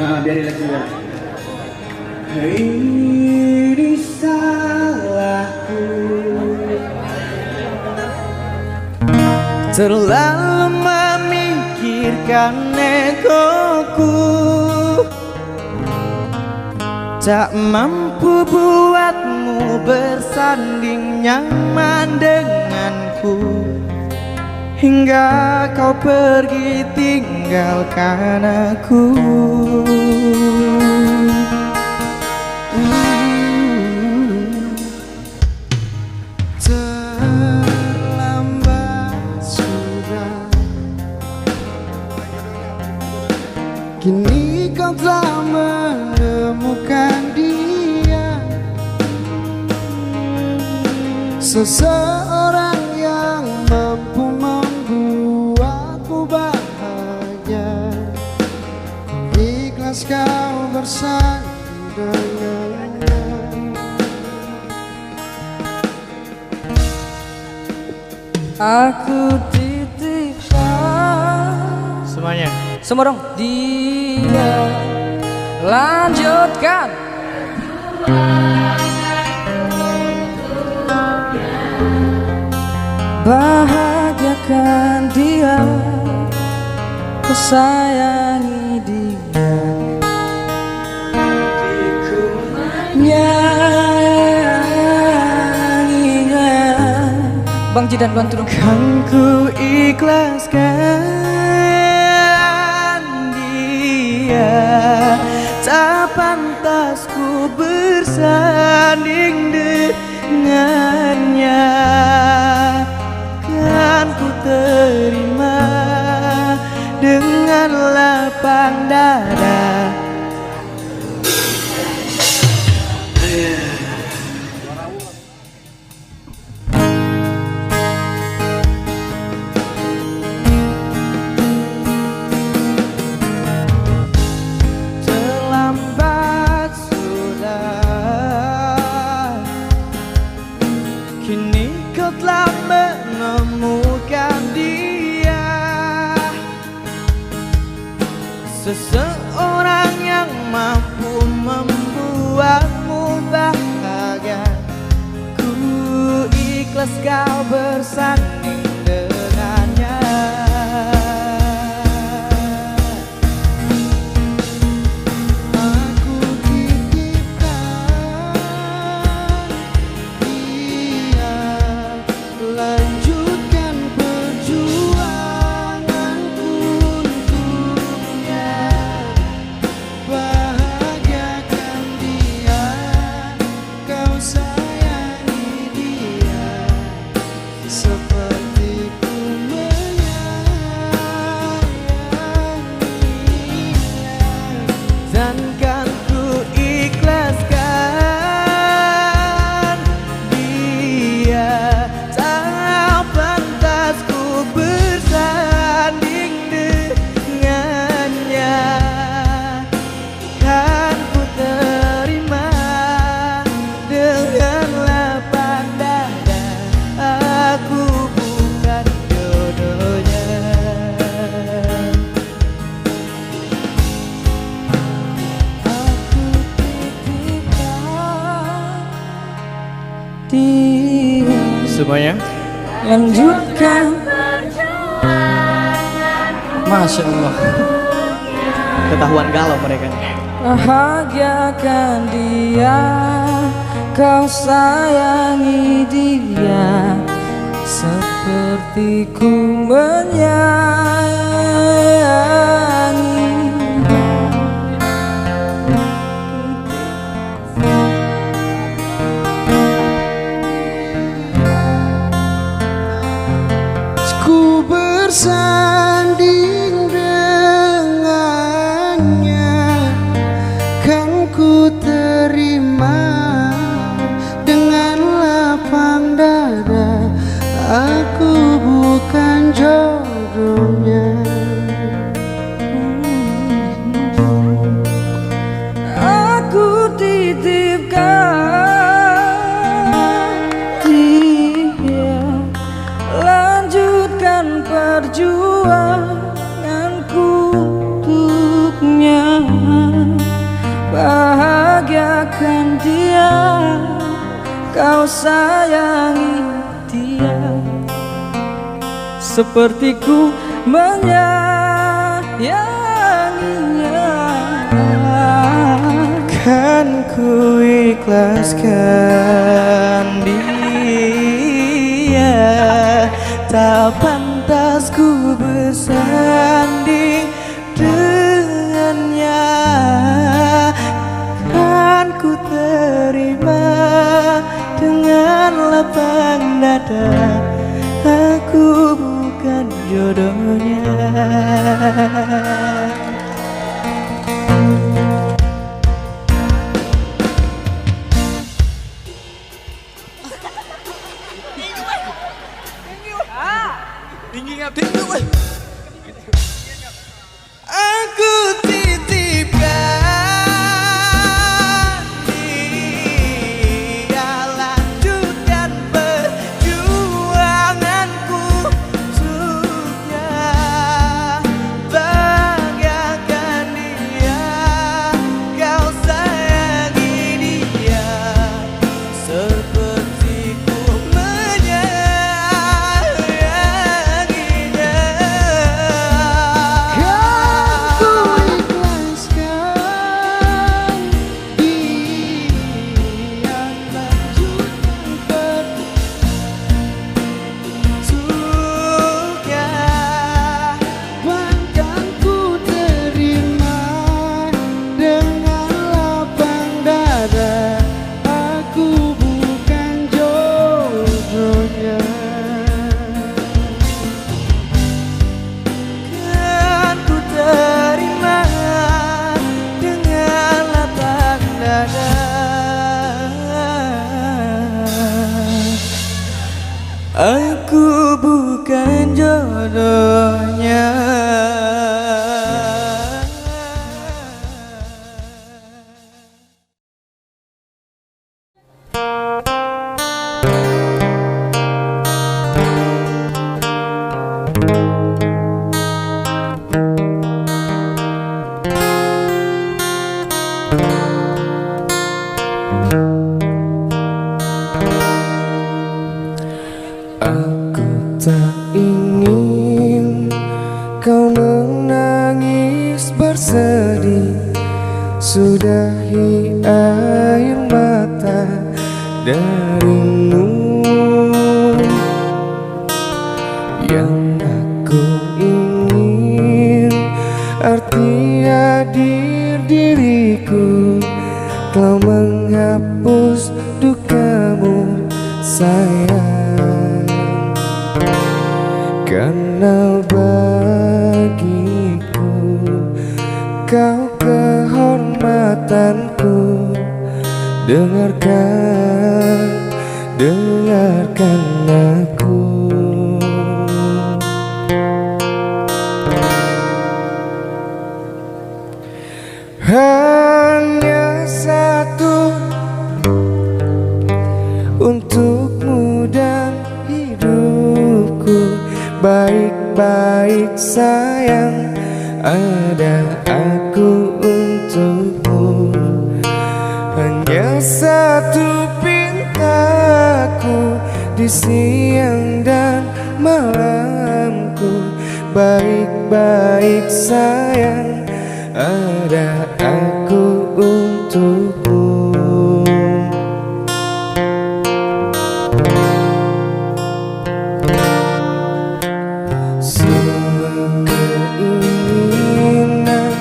Biar relax juga. Ini salahku, terlalu memikirkan egoku, tak mampu buatmu bersanding nyaman denganku, hingga kau pergi tinggalkan aku. Terlambat sudah, kini kau telah menemukan dia, seseorang yang mampu membuatmu bahagia. Ikhlas kau bersanding dengannya. Aku titipkan Semuanya. semua dong. Dia lanjutkan. Bahagiakan dia, ku sayangi dia. Nyanyinya Bang Jidan bantu dong. Kan ku ikhlaskan dia, tak pantas ku bersanding dengannya. Kan ku terima dengan lapang dada. Terlambat sudah, kini kau telah menemukan dia, seseorang yang mampu membuatmu bahagia. Ku ikhlas kau bersanding dengannya. Aku titipkan dia, lanjutkan perjuanganku untuknya. Bahagiakan dia, kau sayangi dia, seperti ku menyayanginya. Dan kan ku ikhlaskan dia, tak pantas ku bersanding dengannya. Kan ku terima dengan lapang dada, aku bukan jodohnya. Aku titipkan dia, semuanya Lanjutkan. Masya Allah, ketahuan galau mereka nih. Bahagiakan dia, kau sayangi dia, seperti ku menyayangi. Ku bersanding dengannya, kan ku terima dengan lapang dada. Aku bukan jodohnya. dia, kau sayangi dia seperti ku menyayanginya. Kan ku ikhlaskan dia, tak pantas ku bersanding dengannya. Kan ku terima dengan lapang dada, aku bukan jodohnya. Aku titipkan dia, lanjutkan perjuanganku untuknya. Banggakan dia, kau sayangi dia seperti ku menyayanginya. Kan ku ikhlaskan dia, lanjutkan untuknya. Bahkan ku terima dengan lapang dada, aku bukan jodohnya. Kan ku terima dengan lapang dada, aku bukan jodohnya. Aku tak ingin kau menangis bersedih, sudahi air mata darimu. Yang aku ingin arti hadir diriku telah menghapus dukamu sayang. Karena bagiku kau kehormatanku, dengarkan aku. Hanya satu untukmu dan hidupku, baik-baik sayang, ada aku untukmu. Hanya satu pintaku di siang dan malamku, baik-baik sayang, ada aku untukmu. Semua keinginan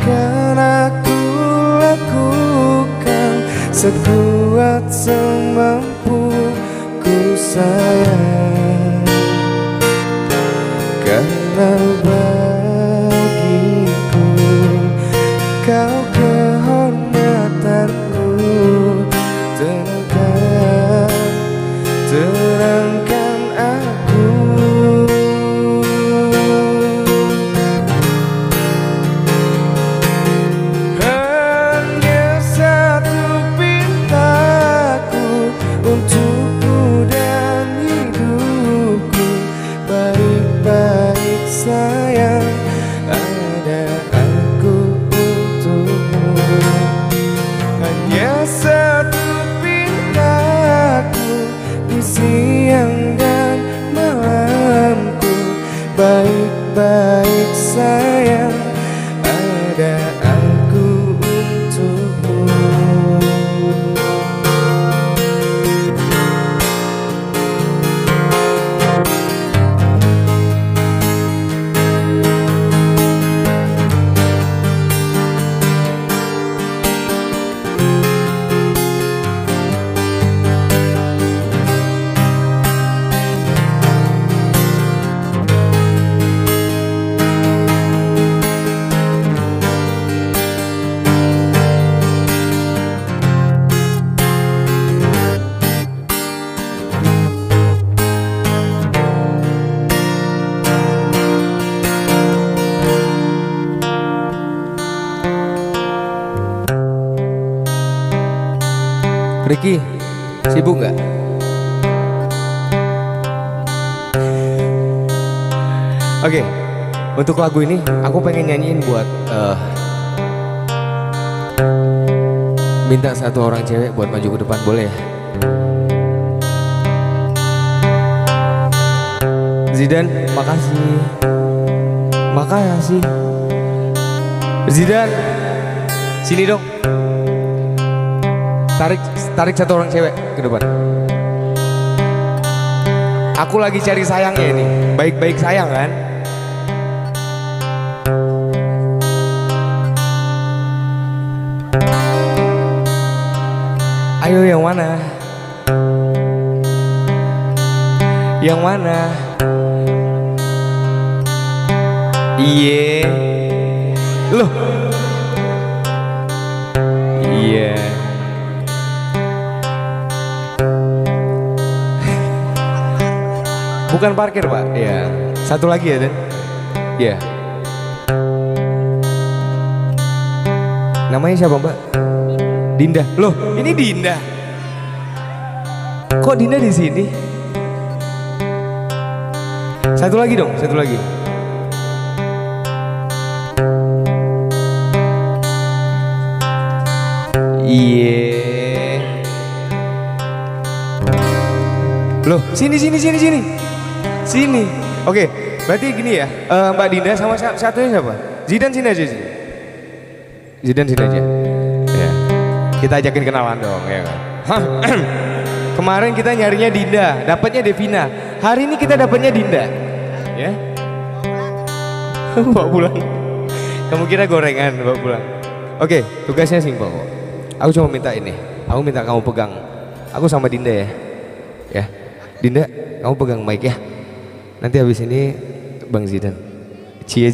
kan aku lakukan sekuat semampuku sayang. Karena bagiku kau kehormatanku, terangkan aku. Hanya satu pintaku untukku dan hidupku, baik-baik sayang, ada aku untukmu. ada aku untukmu. Ricky, sibuk nggak? Oke, untuk lagu ini aku pengen nyanyiin buat minta satu orang cewek buat maju ke depan, boleh ya? Zidan, makasih. Makasih. Zidan, sini dong. Tarik satu orang cewek ke depan. Aku lagi cari sayangnya ini. Baik-baik sayang kan? Ayo yang mana? Yang mana? Iye. Loh. Iya. Bukan parkir pak, ya. Satu lagi ya Dan? Ya. Namanya siapa mbak? Dinda. Loh, ini Dinda. Kok Dinda di sini? Satu lagi dong, satu lagi. Iya. Loh, sini. Sini. Oke, berarti gini ya. Mbak Dinda sama satunya siapa? Zidan sini aja sih. Zidan sini aja. Ya. Kita ajakin kenalan dong, ya kan. Kemarin kita nyarinya Dinda, dapatnya Devina. Hari ini kita dapatnya Dinda. Ya. Bawa pulang. Kamu kira gorengan bawa pulang. Oke, tugasnya simpel. Aku cuma minta ini. Aku minta kamu pegang. Aku sama Dinda ya. Ya. Dinda, kamu pegang mic ya. Nanti habis ini Bang Zidan. Cie.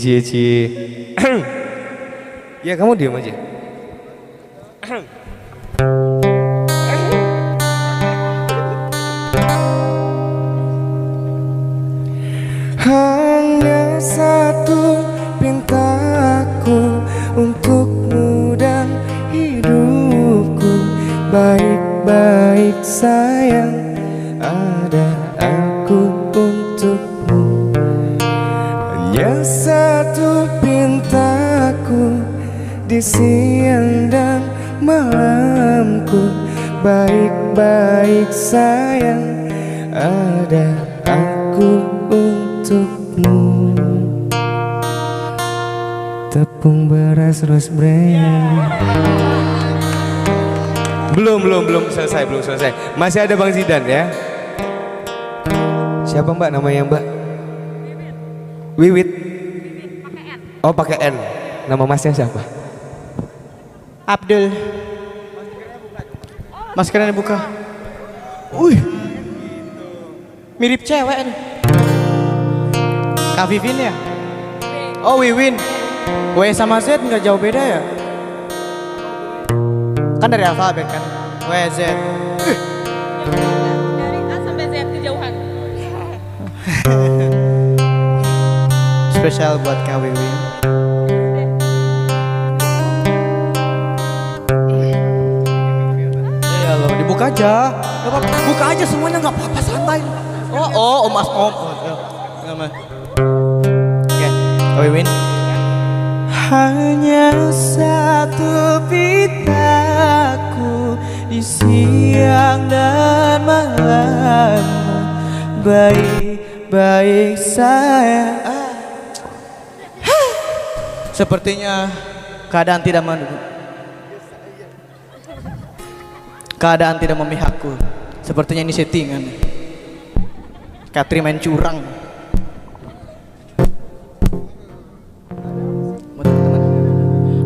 Ya kamu diam aja. Hanya satu pintaku untukmu dan hidupku. Baik-baik sayang, ada aku untukmu. Hanya satu pintaku di siang dan malamku. Baik-baik sayang, ada aku untukmu. Tepung beras ros brand. Belum selesai. Masih ada Bang Zidan ya. Siapa mbak namanya mbak? Wiwit. Oh pakai N. Nama masnya siapa? Abdul. Maskernya buka. Wih. Mirip cewek nih. Kak Vivin ya? Oh Wiwin. W sama Z nggak jauh beda ya? Kan dari alfabet kan? W, Z. Dari A sampai Z kejauhan. Spesial buat Kak Wiwin. Ya lo dibuka aja. Gak apa-apa. Buka aja semuanya nggak apa-apa santai. Oh Mas Om. Oke, Kak Wiwin. Hanya satu pitaku di siang dan malam. Baik-baik sayang. Sepertinya Keadaan tidak Keadaan tidak memihakku. Sepertinya ini settingan. Katri main curang.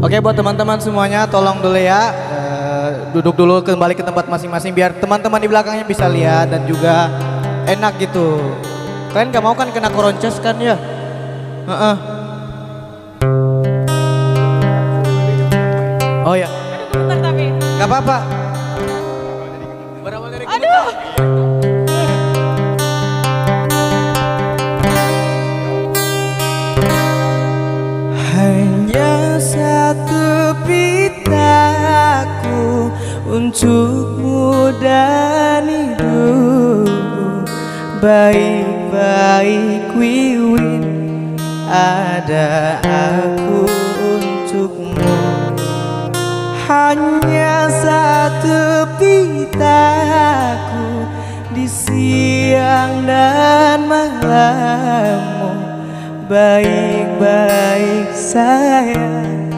Oke, buat teman-teman semuanya tolong dulu ya duduk dulu kembali ke tempat masing-masing biar teman-teman di belakangnya bisa lihat dan juga enak gitu. Kalian gak mau kan kena koronces kan ya? Oh ya. Bentar tapi. Gak apa-apa. Aduh. Hanya satu pitaku untukmu dan hidupku. Baik-baik wiwin ada aku untukmu. Hanya satu pitaku di siang dan malammu. Baik-baik sayang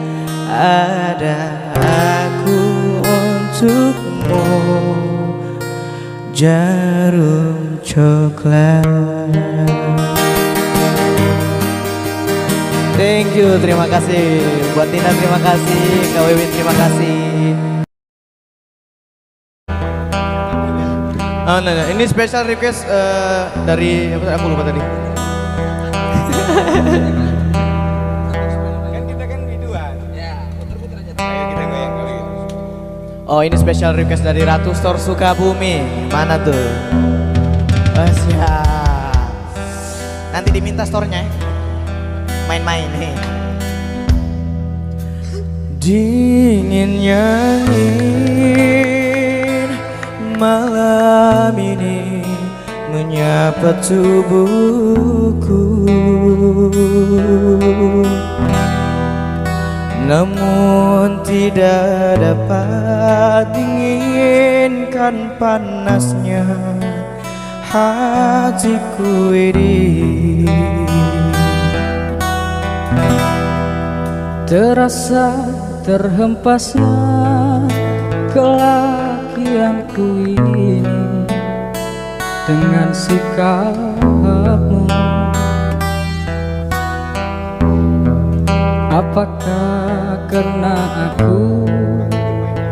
ada aku untukmu. Jarum coklat. Thank you, terima kasih. Buat Tina terima kasih, Kak Wiwin terima kasih. Nah, ini special request dari apa, aku lupa tadi. Kan kita kan biduan. Ya, puter-puter aja. Ayo kita goyang kali. Oh, ini special request dari Ratu Store Sukabumi. Mana tuh? Oh, siap. Nanti diminta store-nya ya. Main-main nih. Dinginnya angin malam ini menyapa tubuhku, namun tidak dapat dinginkan panasnya hatiku ini. Terasa terhempasnya kelakianku ini dengan sikapmu. Apakah karena aku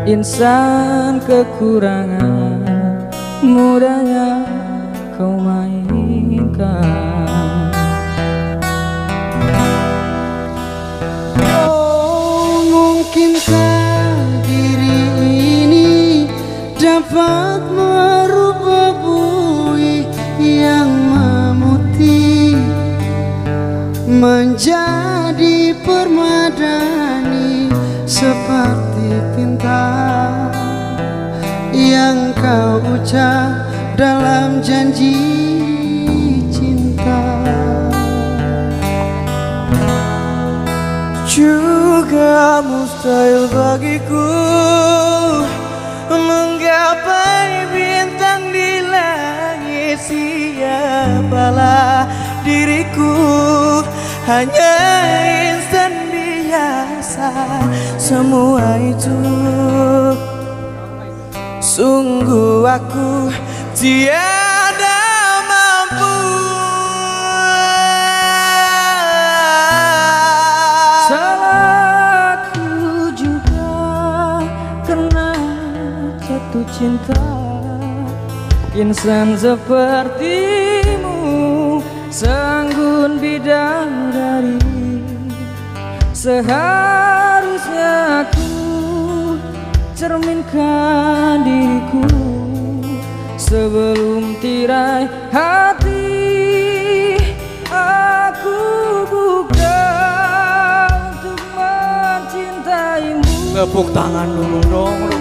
insan kekurangan, mudahnya kau mainkan? Mungkinkah diri ini dapat merubah bui yang memutih menjadi permadani seperti pinta yang kau ucap dalam janji cinta. Juga mustahil bagiku menggapai bintang di langit. Siapalah diriku, hanya insan biasa. Semua itu sungguh aku tiada mampu. Salahku juga karena jatuh cinta. Insan sepertimu seanggun bidadari. Seharusnya aku cerminkan diriku sebelum tirai hati. Aku bukan untuk mencintaimu. Tepuk tangan dulu dong.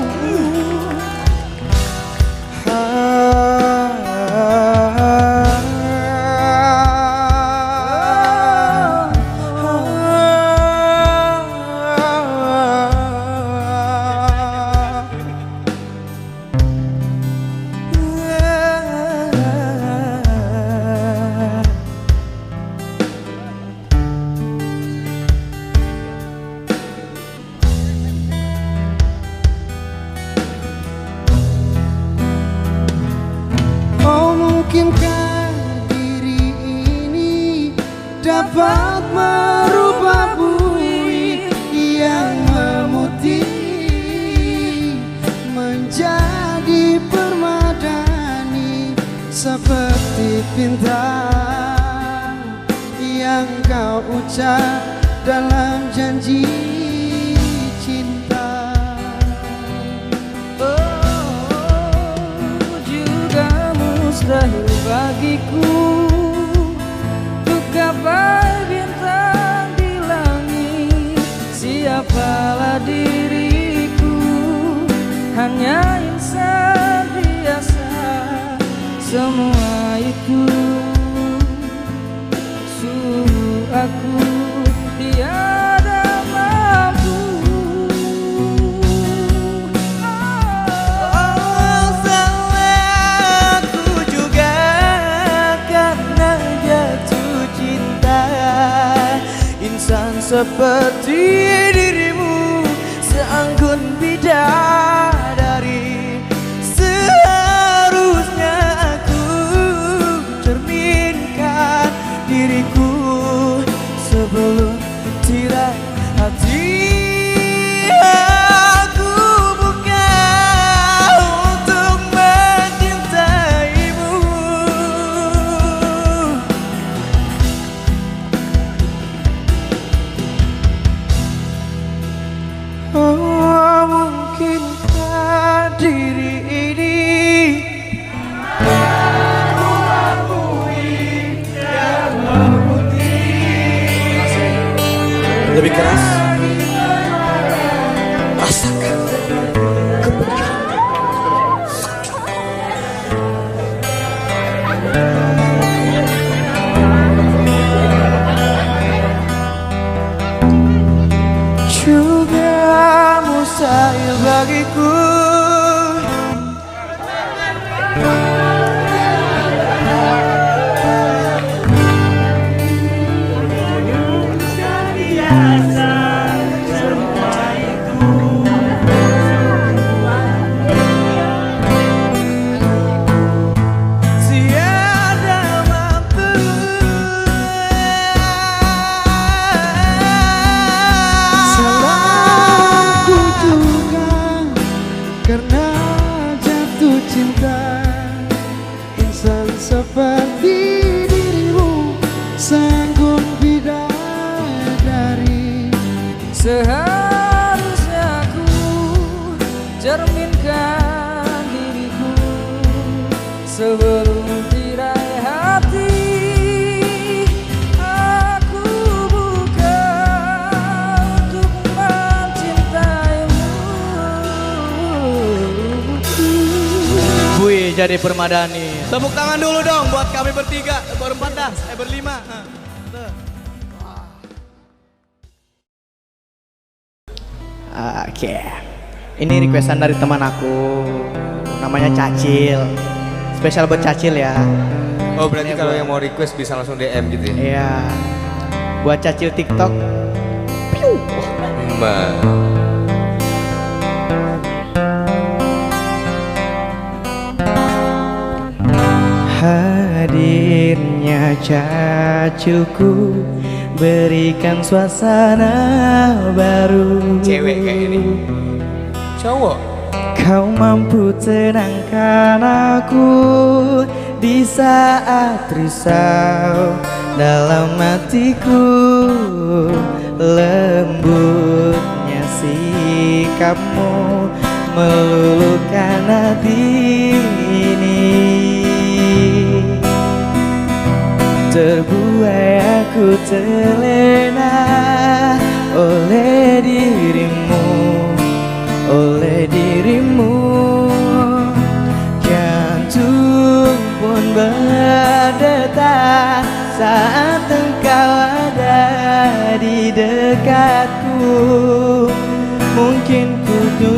mungkinkah diri ini dapat merubah bui yang memutih menjadi permadani seperti bintang yang kau ucap dalam janji cinta. Juga mustahil bagiku untuk gapai bintang di langit. Siapalah diriku, hanya insan biasa. Semua itu suruh aku tiada mampu. Salahku juga karena jatuh cinta. Insan seperti dirimu seanggun bidadari. Seharusnya aku cerminkan diriku sebelum tirai hati. Aku bukan untuk mencintaimu. Oh, mungkinkah diri ini Lebih keras. Rasakan kebenaran. juga mustahil bagiku karena jatuh cinta. Insan seperti dirimu sanggup bidadari. Seharusnya aku cerminkan diriku sebelum tirai hati. Aku bukan untuk mencintaimu. Bui jadi permadani. Tepuk tangan dulu dong buat kami bertiga, berempat dah, berlima. Oke, ini requestan dari teman aku, namanya Cacil. Spesial buat Cacil ya. Oh berarti kalau yang mau request bisa langsung DM gitu ya? Iya, buat Cacil TikTok. Piu. Mbak. Hadirnya Cacilku berikan suasana baru. Cewek kayak ini. Cowok. Kau mampu tenangkan aku di saat risau dalam hatiku. Lembutnya sikapmu meluluhkan hati ini. Terbuai aku terlena oleh dirimu, oleh dirimu. Jantung pun berdetak saat engkau ada di dekatku. Mungkin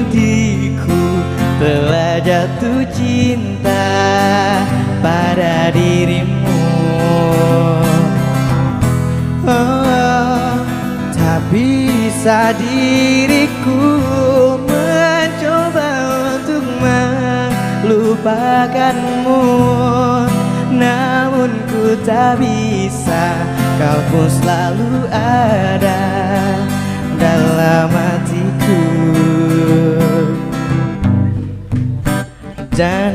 diriku telah jatuh cinta pada dirimu. Oh, tak bisa diriku mencoba untuk melupakanmu. namun ku tak bisa. Kau pun selalu ada dalam hatiku. Dan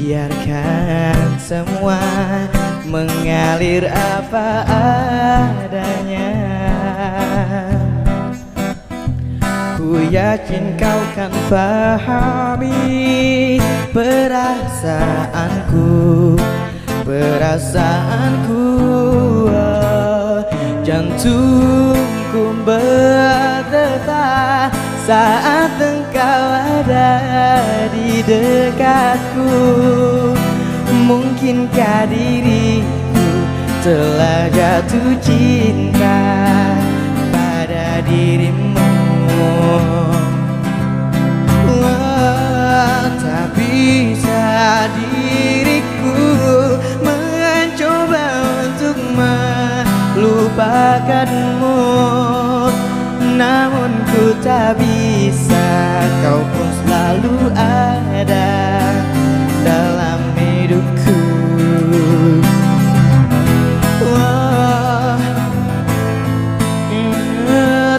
biarkan semua mengalir apa adanya. Ku yakin kau kan pahami perasaanku, perasaanku. Oh, jantungku berdetak saat engkau ada di dekatku. Mungkinkah diriku telah jatuh cinta pada dirimu? Tak bisa diriku mencoba untuk melupakanmu, namun ku tak bisa. Kau pun selalu ada dalam hidupku.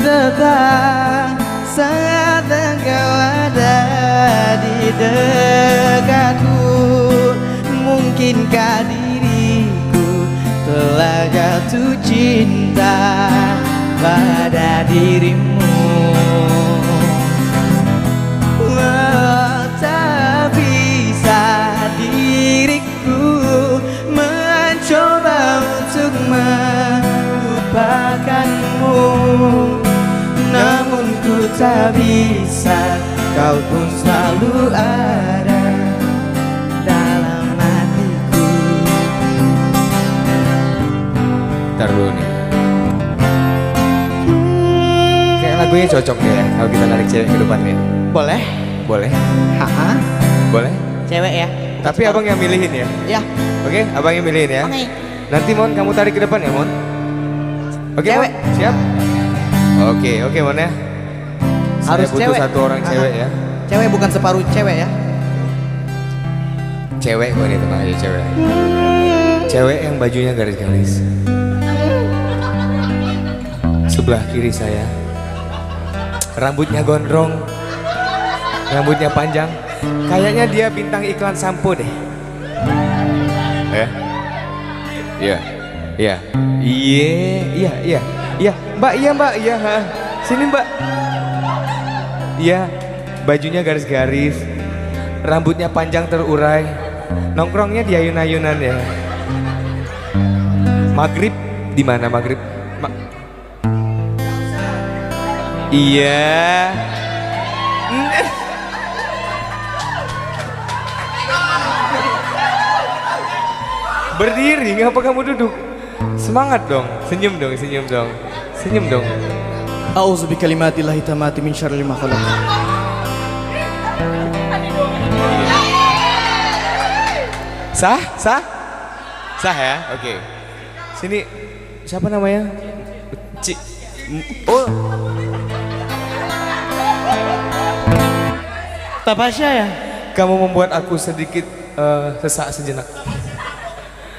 Tetap saat engkau ada di dekatku. Mungkinkah diriku telah jatuh cinta pada dirimu? Tak bisa diriku mencoba untuk melupakanmu, namun ku tak bisa. Kau pun selalu ada dalam hatiku. Ntar dulu nih. Kayak lagunya cocok deh ya kalau kita narik cewek ke depan nih. Boleh? Boleh? Ha-ha. Boleh? Cewek ya? Tapi abang yang milihin ya? Ya. Oke, abang yang milihin ya? Oke. Nanti Mon kamu tarik ke depan ya Mon? Oke Cewek. Mon? Siap? Oke Mon ya. Harus Saya butuh cewek. satu orang cewek ya. Cewek bukan separuh cewek ya. Cewek kok nih, tenang aja cewek. Cewek yang bajunya garis-garis. Sebelah kiri saya. Rambutnya gondrong. Rambutnya panjang. Kayaknya dia bintang iklan sampo deh. Ya. Iya. Iya. Iya. Iya, Mbak, iya. Ha. Sini Mbak. Iya, bajunya garis-garis, rambutnya panjang terurai, nongkrongnya di ayun-ayunan ya. Maghrib di mana maghrib? Iya. Berdiri, ngapa kamu duduk? Semangat dong, senyum dong. A'udzu bikalimatillahi tammati min syarri ma khalaq. Sah ya? Oke. Sini, siapa namanya? Oh. Tapasya ya? Kamu membuat aku sedikit sesak sejenak.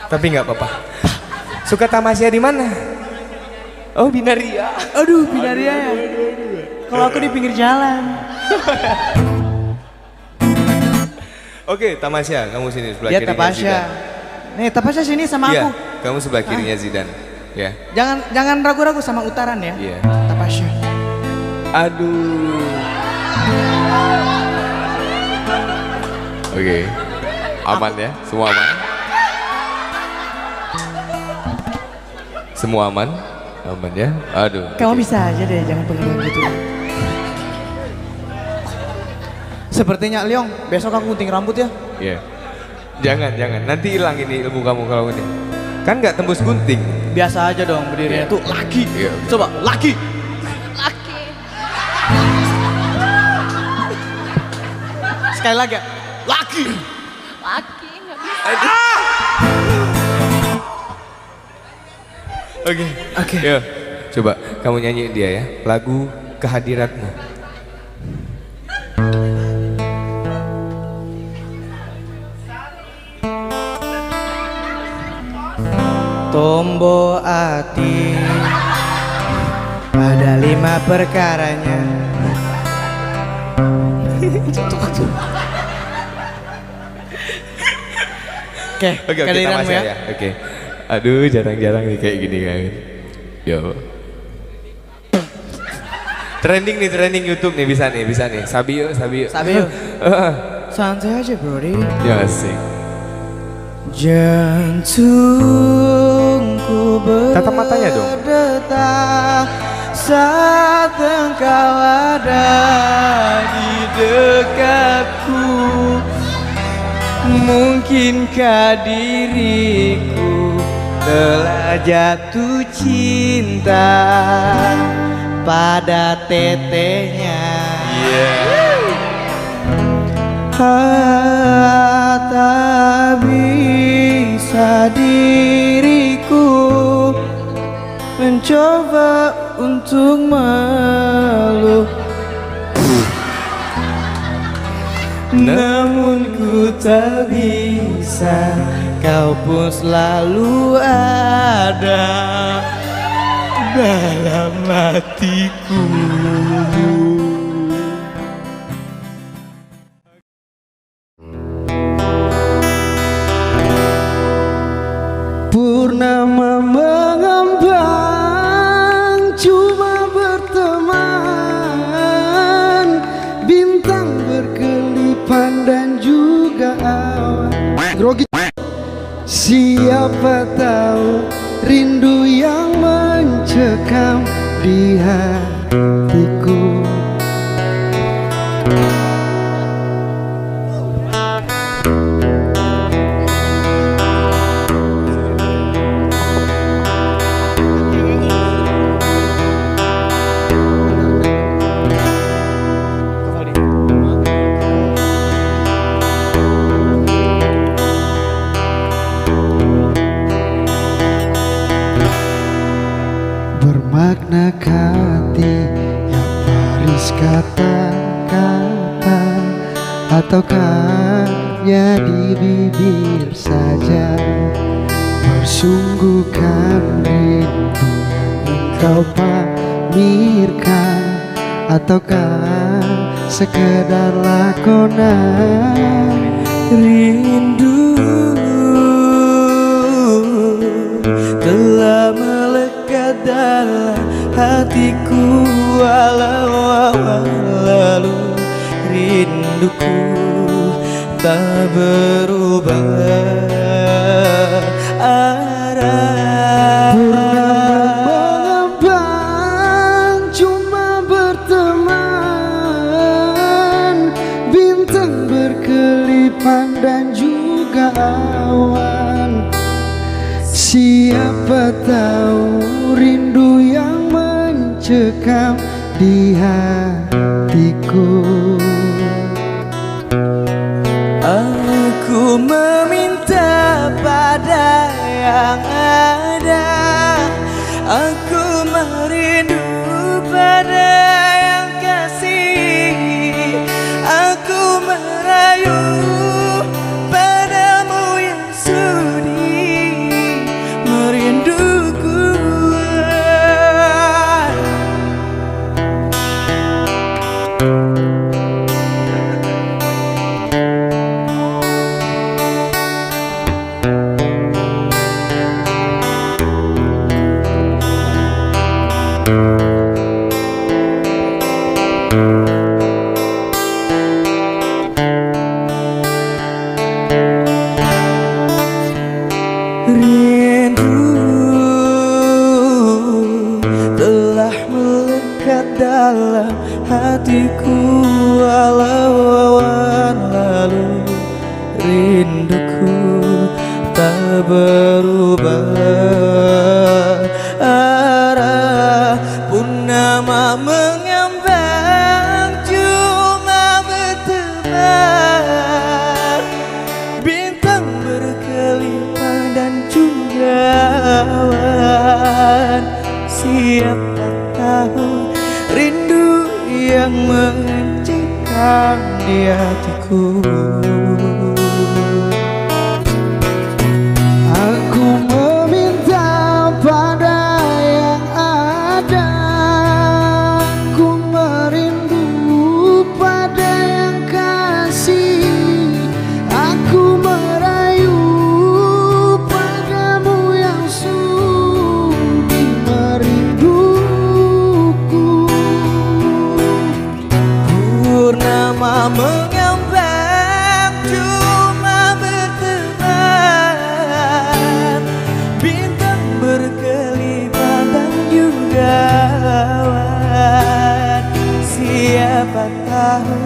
Tapi nggak apa-apa. Suka tamasya di mana? Oh, Binaria. Aduh, Binaria ya. Kalau aku di pinggir jalan. Oke, Tamasya, kamu sini sebelah Ya, kirinya Tapasya. Zidan. Nih, Tapasya sini sama Iya, aku. kamu sebelah kirinya Zidan. Ya. Jangan ragu-ragu sama utaran ya. Iya. Tapasya. Aduh. Oke. Aman ya? Semua aman? Semua aman? Aman ya? Aduh. Kamu oke. bisa aja deh, jangan pengen gitu. Sepertinya Leong, besok aku gunting rambut ya. Iya. Jangan. Nanti hilang ini ilmu kamu kalau ini. Kan nggak tembus gunting. Biasa aja dong berdirinya Iya. tuh laki. Iya. Coba laki. Laki. Sekali lagi. Laki. Laki nggak bisa. Oke. Yuk, coba kamu nyanyi dia ya. Lagu Kehadiratmu. tombo hati. Ada 5 perkaranya. Oke, Oke, kita kehadiranmu masih ya. Oke. Aduh, jarang-jarang nih kayak gini kan. Yo. Trending YouTube nih bisa nih. Sabio. Sabio. Santai aja, Brody. Ya asik. Jantungku Tatap matanya dong. berdetak saat engkau ada di dekatku. Mungkinkah diriku telah jatuh cinta pada tetehnya? Tak bisa diriku mencoba untuk meluk, namun ku tak bisa. Kau pun selalu ada dalam hatiku. Purnama mengambang, cuma berteman. Bintang berkelipan dan juga awan. Grogi. Siapa tahu rindu yang mencekam di hatiku. Bermakna hati yang baris kata-kata, ataukah hanya di bibir saja? Bersungguhkan rindu yang engkau pamirkan, ataukah sekedar lakonan? Rindu telah melekat dalam hatiku, walau lalu rinduku tak berubah arah. Mengambang, cuma berteman. Bintang berkelipan dan juga awan. Siapa tahu rindu yang mencekam di hatiku. Aku meminta pada yang ada, aku merindu pada yang kasih, aku merayu padamu yang sudi merinduku. Rindu telah melekat dalam hatiku, walau awan lalu rinduku tak berubah arah. Purnama mengambang, cuma berteman. Bintang berkelipan dan juga awan. Siapa tahu rindu yang mencekam di hatiku. Aku meminta mengambang cuma berteman, bintang berkelipatan dan juga awan. Siapa tahu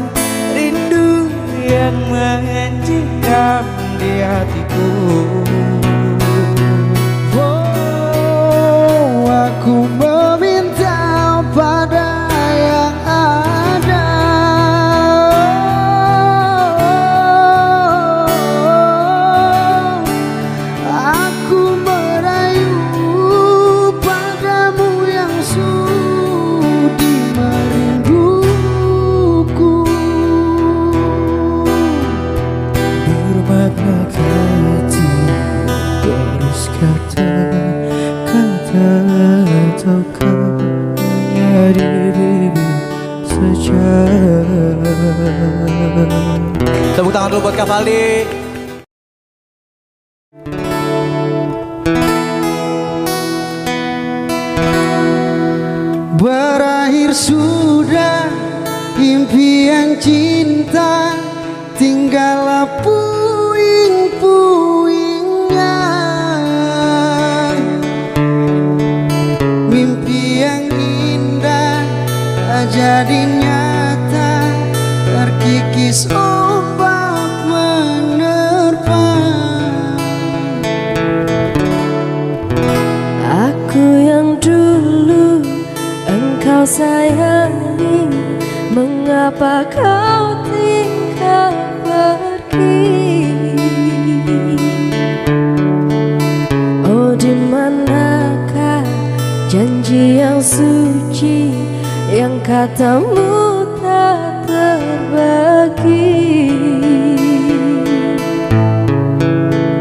rindu yang mencekam di hatiku. Oh, aku meminta pada yang ada. Aku merayu padamu yang sudi merinduku. Bermakna hati terus kata-kata ataukah hanya diri saja. Tepuk tangan dulu buat Kak Valdi. Berakhir sudah impian cinta, tinggallah puing-puingnya. Mimpi yang indah tak jadi nyata, terkikis ombak menerpa. Aku yang dulu engkau sayangi, mengapa kau tinggal pergi? Oh, di manakah janji yang suci yang katamu tak terbagi?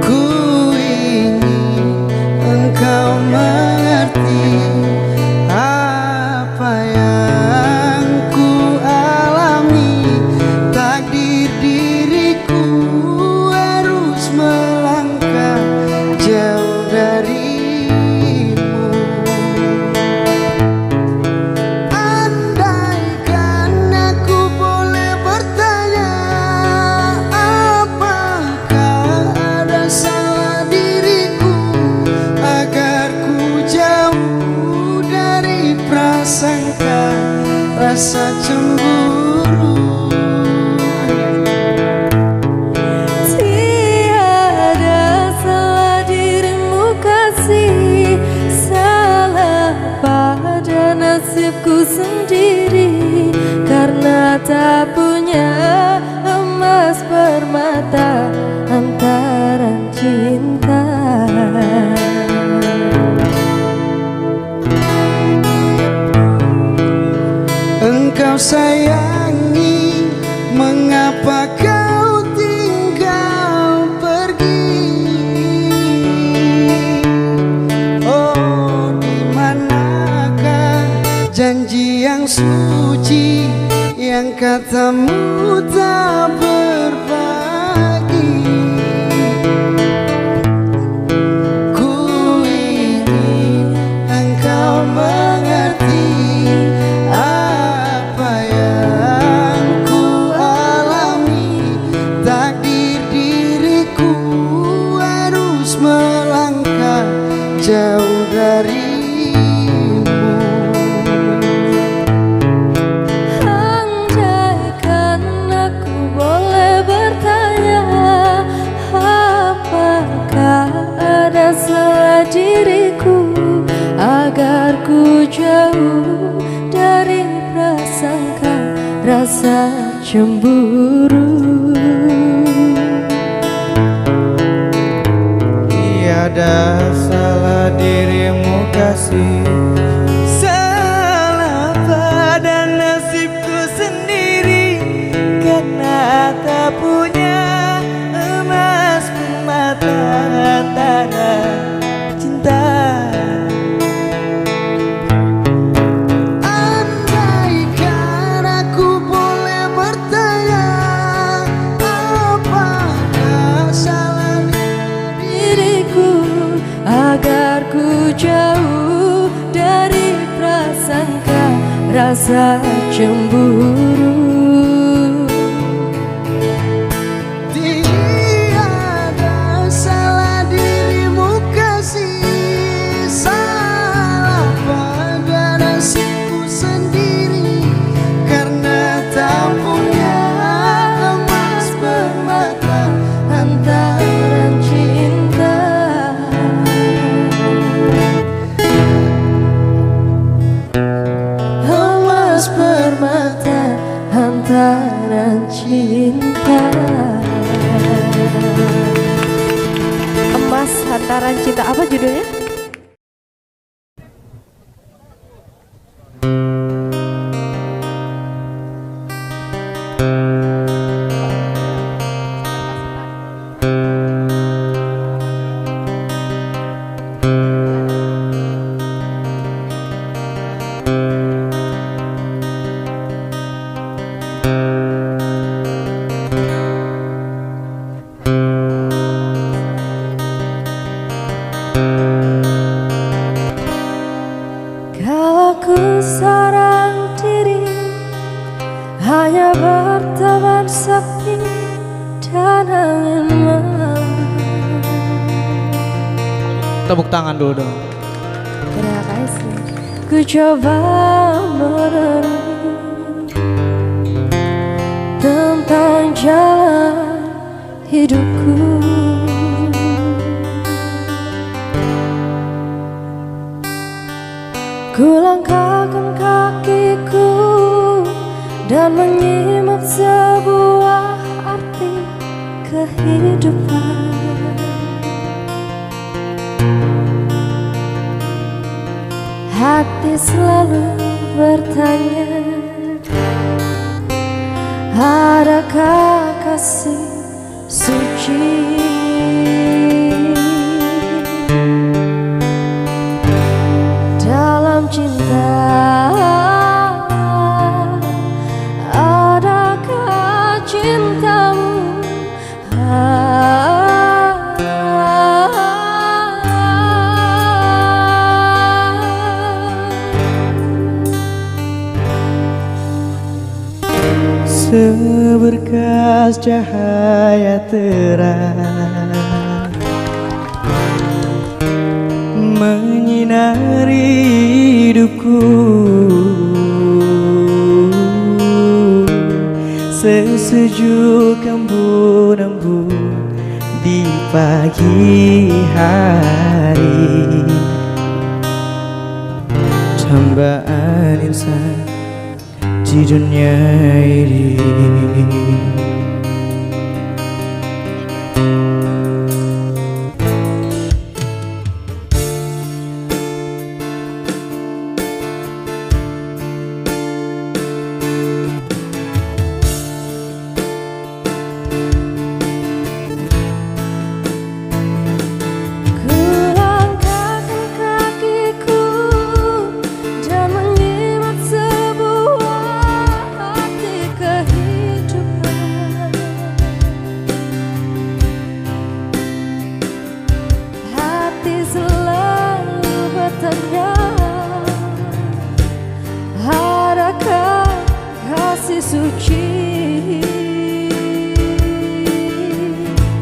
Ku ingin engkau mengerti apa yang ku alami. Takdir diriku harus melangkah jauh darimu. Andaikan aku boleh bertanya, apakah ada salah diriku agar ku jauh dari prasangka rasa cemburu. Tiada salah dirimu kasih, salah pada nasibku sendiri, karena tak punya emas permata antara cinta. Engkau sayangi, mengapa kau tinggal pergi? Oh, di manakah janji yang suci yang katamu tak berbagi? Ku ingin engkau mengerti apa yang ku alami. Takdir diriku harus melangkah jauh darimu. Andaikan aku boleh bertanya, apakah ada salah diriku agar ku jauh dari prasangka rasa cemburu. Tiada salah dirimu kasih, salah pada nasibku sendiri, karena tak punya emas permata antara cinta. Andaikan aku boleh bertanya, apakah salah Diriku agar ku jauh dari prasangka rasa cemburu. hantaran cinta. Emas hantaran cinta, apa judulnya? Kalau ku seorang diri hanya berteman sepi dan angin malam. Tepuk tangan dulu dong. Terima kasih. Ku coba merenung tentang jalan hidupku. Ku langkahkan kakiku dan menyimak sebuah arti kehidupan. Hati selalu bertanya, adakah kasih suci dalam cinta? Adakah cintamu seberkas cahaya terang menyinari hidupku, sesejuk embun-embun di pagi hari, cambaan insan di dunia ini. Adakah kasih suci?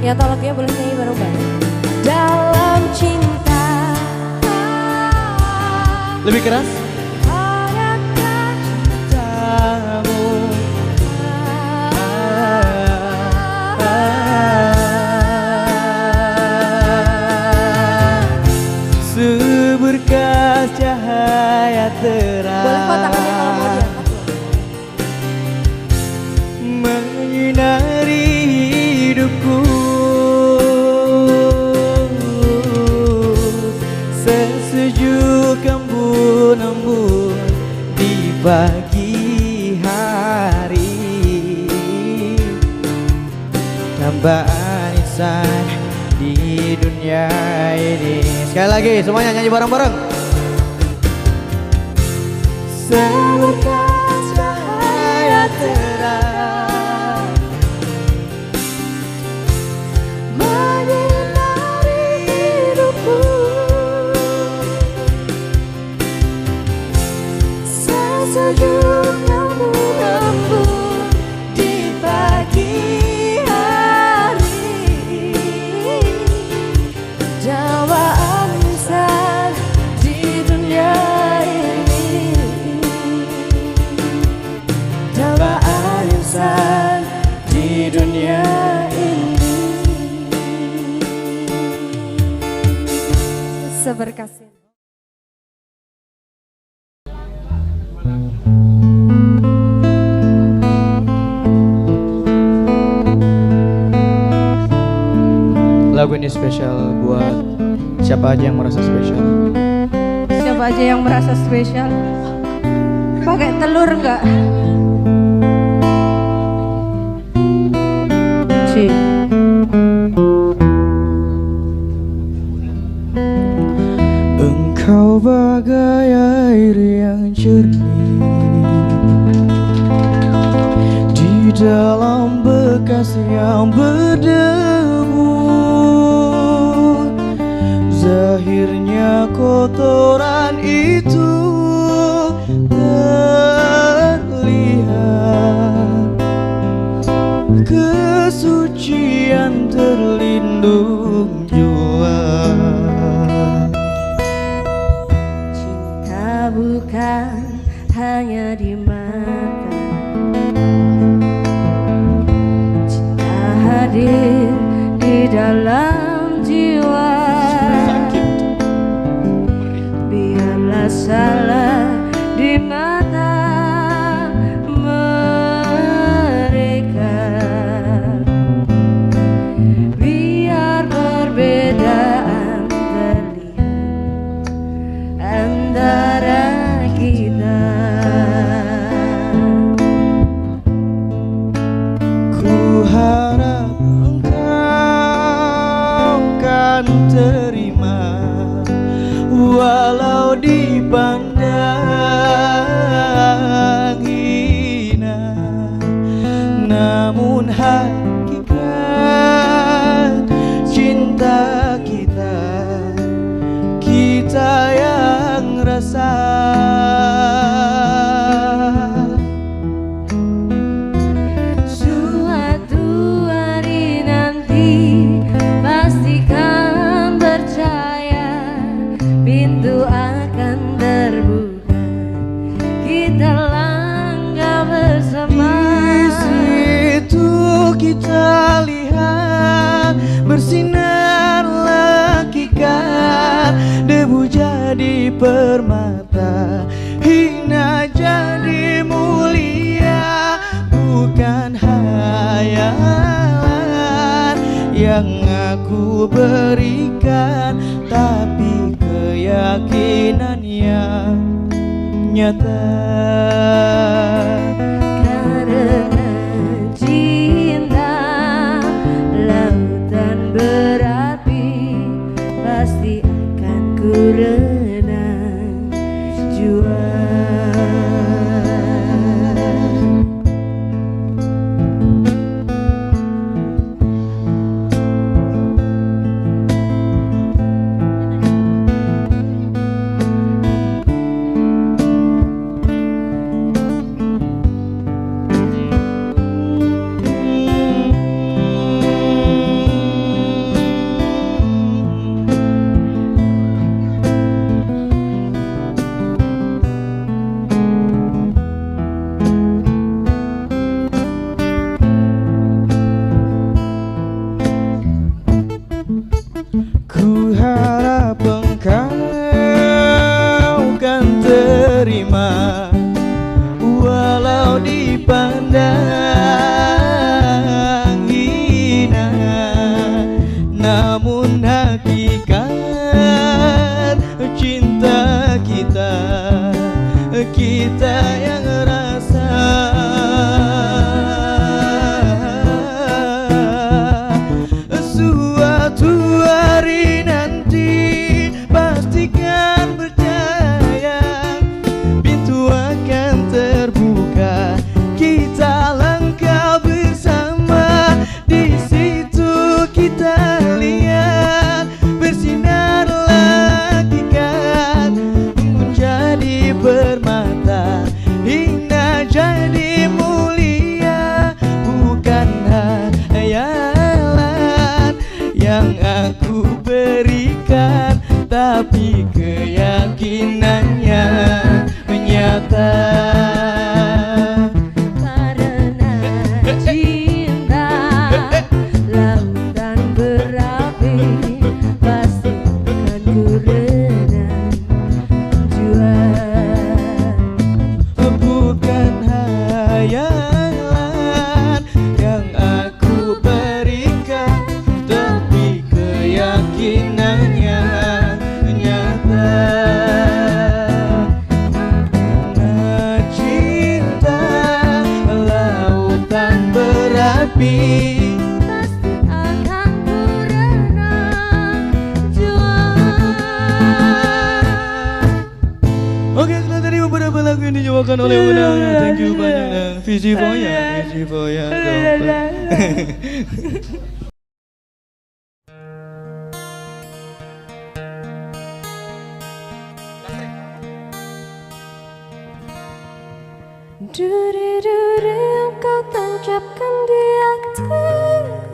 Ya tolongnya boleh nyanyi bareng-bareng. Dalam cinta. Lebih keras. Adakah cintamu Seberkas cahaya terang boleh kok tangannya kalau mau diangkat. menyinari hidupku, sesejuk embun-embun di pagi hari, dambaan insan di dunia ini. Sekali lagi semuanya nyanyi bareng-bareng. Seberkas cahaya terang Menyinari hidupku, sesejuk embun-embun di pagi hari, dambaan insan di dunia ini, dambaan insan di dunia ini. Seberkas lagu ini spesial buat siapa aja yang merasa spesial. Siapa aja yang merasa spesial? Pakai telur enggak? Ci. Engkau bagai air yang jernih di dalam bekas yang berdebu. Zahirnya kotoran itu terlihat, kesucian terlindung jua. Cinta bukan hanya di mata, cinta hadir di dalam jiwa. Biarlah salah di mata mereka, biar perbedaan terlihat antara kita. Ku harap engkau kan terima, walau dipandang hina, namun hakikat cinta kita, kita yang rasa. Suatu hari nanti pastikan percaya, pintu akan terbuka, kita langkah bersama. Di situ kita lihat bersinar hakikat, debu jadi permata, hina jadi mulia. Bukan hayalan yang aku berikan, tapi keyakinan yang nyata. Karena cinta lautan berapi, pasti akan ku renang jua. tapi pasti akan berenang juara. Oke, setelah tadi beberapa lagu yang dinyanyikan oleh Unang. Thank you banyak dan Visi Foya Duri-duri yang kau tancapkan di hati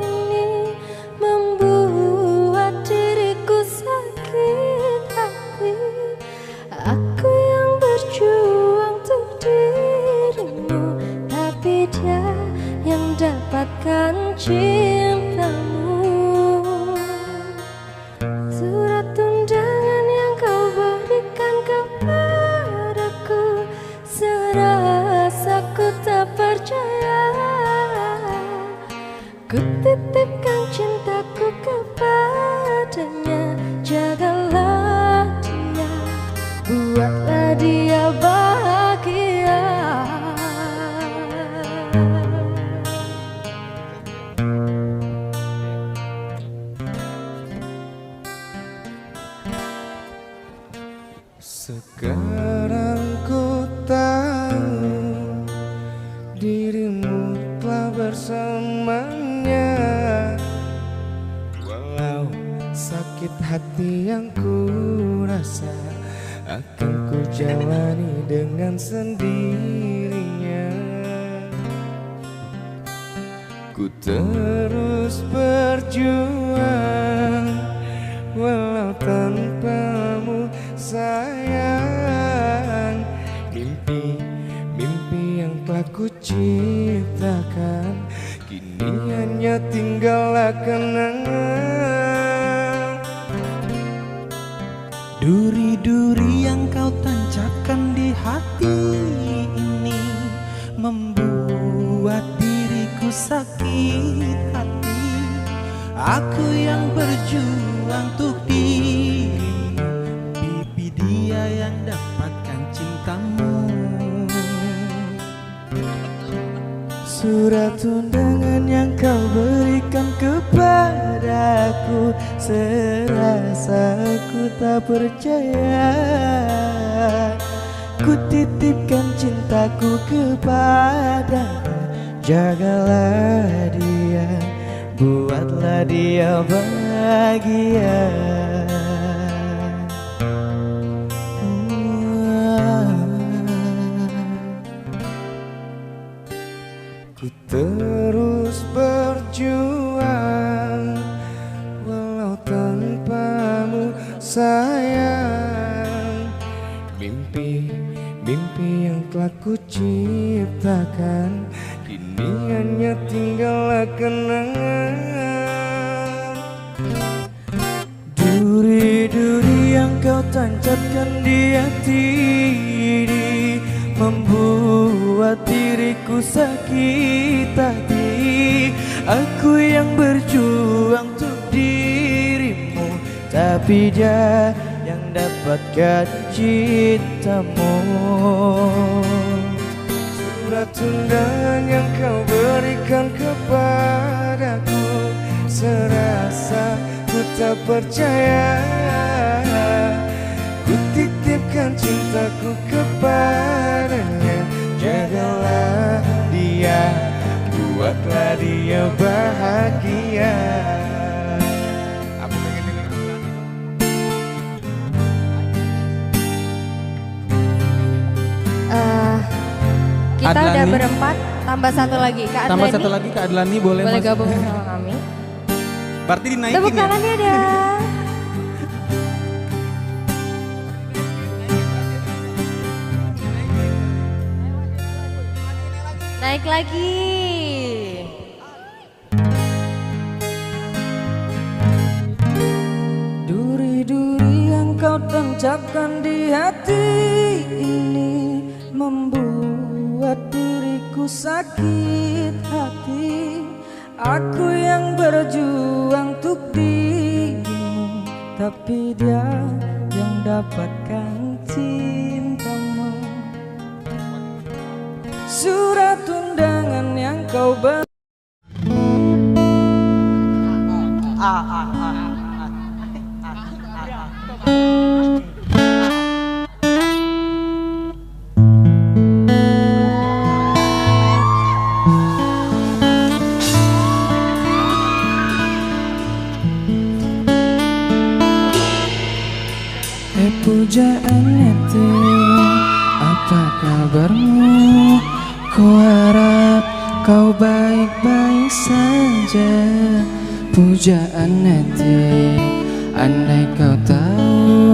ini membuat diriku sakit hati. Aku yang berjuang untuk dirimu, tapi dia yang dapatkan cintamu. Surat undangan yang kau berikan kepadaku, serasa ku tak percaya. Ku titipkan cintaku kepadanya, jagalah dia, buatlah dia bahagia. Sekarang ku tahu dirimu telah bersamanya. Walau sakit hati yang ku rasa, akan ku jalani dengan sendirinya. Ku terus berjuang walau tanpamu sayang. Mimpi yang telah ku ciptakan kini hanya tinggallah kenangan. Duri-duri yang kau tancapkan di hati ini membuat diriku sakit hati. Aku yang berjuang untuk dirimu, pipi dia yang dapatkan cintamu. Surat undangan yang kau berikan kepadaku, serasa ku tak percaya. Ku titipkan cintaku kepadanya, jagalah dia, buatlah dia bahagia. Ku terus berjuang walau tanpamu sayang. Mimpi yang telah ku ciptakan kini hanya tinggallah kenangan. Duri-duri yang kau tancapkan di hati ini membuat diriku sakit hati. Aku yang berjuang untuk dirimu, tapi dia yang dapatkan cintamu. Surat undangan yang kau berikan kepadaku, serasa ku tak percaya. Ku titipkan cintaku kepadanya, jagalah dia, buatlah dia bahagia. Kita udah Adlani. berempat, tambah satu lagi. Kak Tambah Adlani, satu lagi Kak Adlani boleh boleh masuk. gabung sama kami. Berarti dinaikin Tepuk ya? tangannya dong. Naik lagi. Duri-duri yang kau tancapkan di hati ini membuat diriku sakit hati. Aku yang berjuang untuk dirimu, tapi dia yang dapatkan cintamu. Surat undangan yang kau Pujaan hati, apa kabarmu? Ku harap kau baik-baik saja. Pujaan hati, andai kau tahu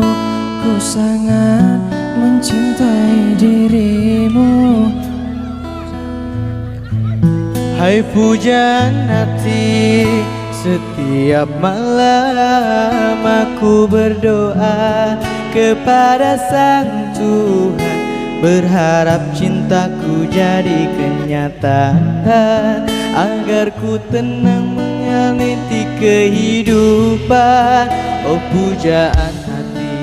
ku sangat mencintai dirimu. Hai pujaan hati, setiap malam aku berdoa kepada Sang Tuhan, berharap cintaku jadi kenyataan, agar ku tenang meniti kehidupan. Oh pujaan hati,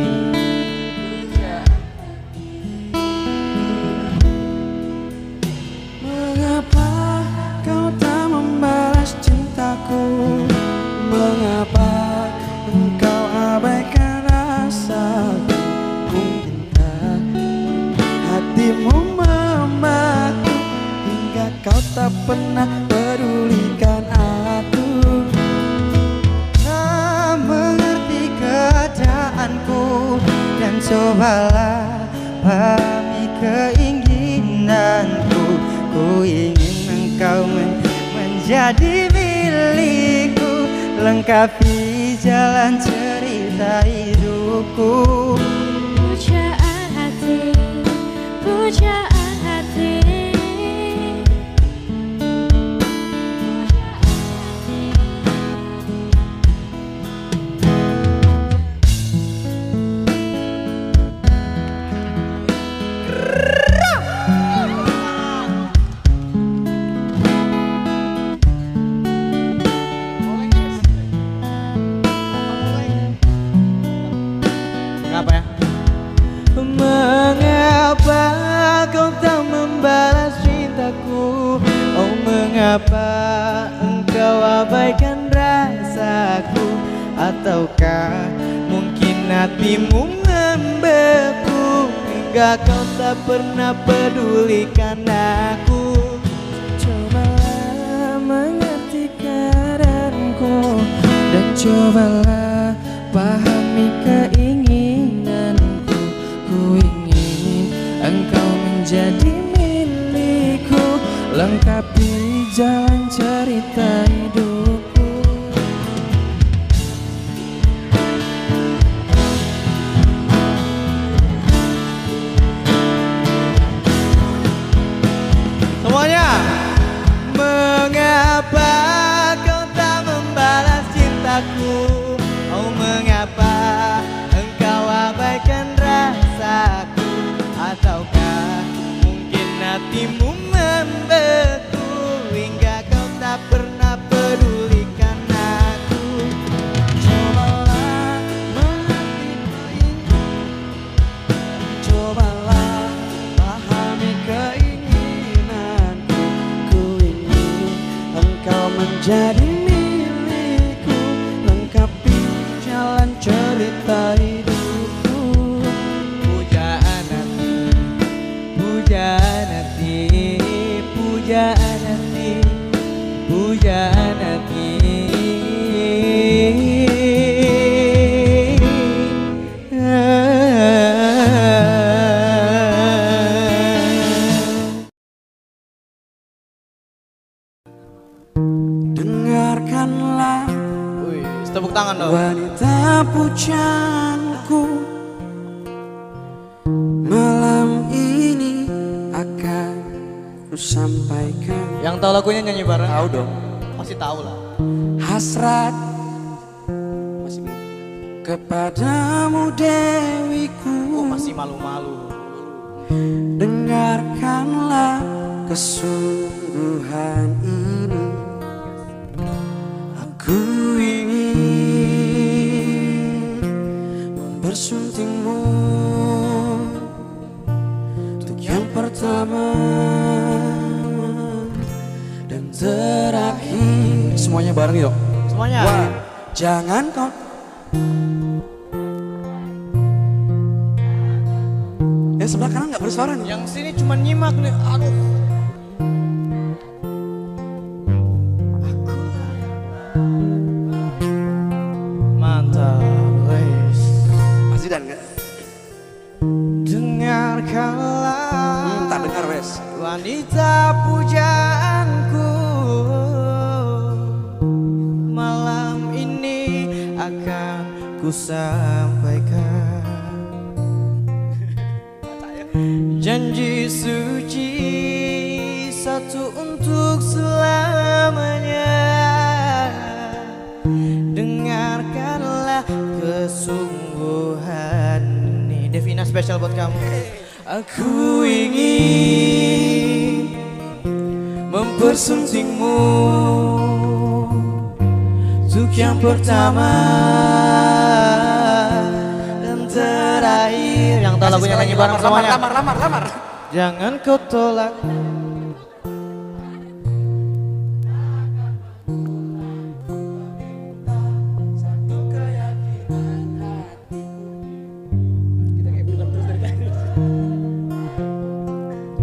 mengapa kau tak membalas cintaku? Mengapa engkau abaikan rasaku? Mungkinkah hatimu memaku hingga kau tak pernah pedulikan aku? Tak mengerti keadaanku, dan cobalah pahami keinginanku. Ku ingin engkau menjadi milikku, lengkapi jalan cerita hidupku. Pujaan hati, pujaan hati. mengapa ya? Mengapa kau tak membalas cintaku? Oh mengapa engkau abaikan rasaku? Ataukah mungkin hatimu membeku hingga kau tak pernah pedulikan aku? Cobalah mengerti keadaanku, dan cobalah pahami keinginanku. Ku ingin engkau menjadi milikku, lengkapi jalan cerita hidupku. Semuanya, mengapa kau tak membalas cintaku? Oh mengapa engkau abaikan rasaku? Ataukah mungkin hatimu membeku hingga kau tak pernah pedulikan aku? Cobalah mengerti keinginanku, cobalah pahami keinginanku. Ku ingin engkau menjadi milikku, lengkapi jalan cerita hidupku. Pujaan hati, pujaan hati, pujaan hati, pujaan hati. Dengarkanlah Wih, tepuk tangan dong. wanita pujaanku, malam ini akan ku sampaikan Yang tahu lagunya nyanyi bareng? Tahu dong. Pasti tahu lah. hasrat kepadamu dewiku. Oh, masih malu-malu. Dengarkanlah kesungguhan ini. Aku ingin mempersuntingmu untuk yang pertama dan terakhir. Semuanya bareng yuk. Semuanya. Wah, jangan kau. Yang sebelah kanan nggak bersuara nih. Yang sini cuma nyimak nih. Aduh. Mantap, guys. Masih dan nggak? ku sampaikan. Janji suci satu untuk selamanya. Dengarkanlah kesungguhan ini. Devina spesial buat kamu. Aku ingin mempersuntingmu untuk yang pertama dan terakhir. Yang tahu lagunya nyanyi bareng semuanya. Lamar. Jangan kau tolak.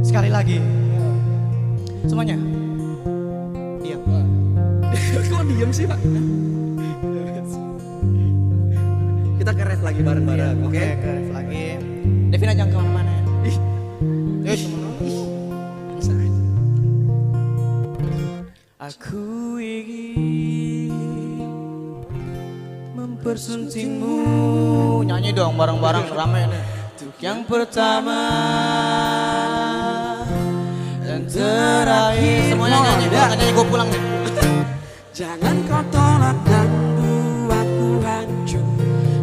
Sekali lagi. Semuanya. Diam. Kok diem sih Pak? Kita ke ref lagi bareng-bareng, oke? Ke ref lagi. Devina jangan kemana-mana ya. Aku ingin mempersuntingmu. Nyanyi dong bareng-bareng rame nih. Untuk yang pertama dan terakhir. Semuanya nyanyi, nggak nyanyi gue pulang nih. Jangan kau tolak dan buatku hancur.